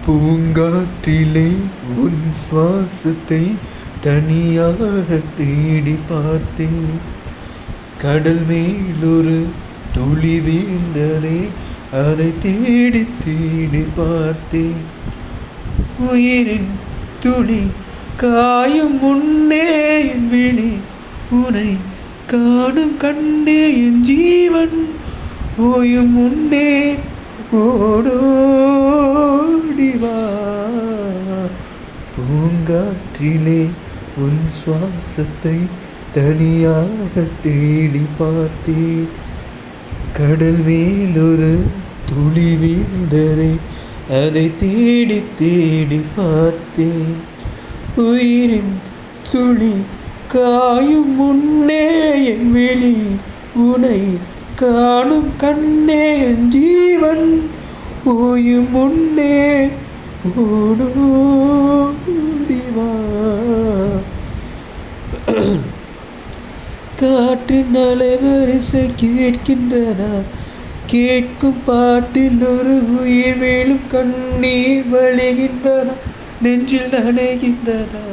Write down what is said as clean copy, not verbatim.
பூங்காற்றிலே உன் சுவாசத்தை தனியாக தேடி பார்த்தேன். கடல் மேலொரு துளி வீழ்ந்ததே, அதை தேடி தேடி பார்த்தேன். உயிரின் துளி காயும் முன்னே என் விழி உனை காணும் கண்டே என் ஜீவன் ஓயும் முன்னே ஓடோடிவா. பூங்காற்றிலே உன் சுவாசத்தை தனியாக தேடி பார்த்தேன். கடல் மேலொரு துளி வீழ்ந்ததை, அதை தேடி தேடி பார்த்தேன். உயிரின் துளி காயும் முன்னே என் விழி உனை காணும் கண்ணே என் ஜீவன் ஓயும் முன்னே ஓடோடிவா. காற்றின் அலைவரிசை கேட்கின்றதா? கேட்கும் பாட்டில் ஒரு உயிர் மேலும் கண்ணீர் வழிகின்றதா? நெஞ்சில் நனைகின்றதா?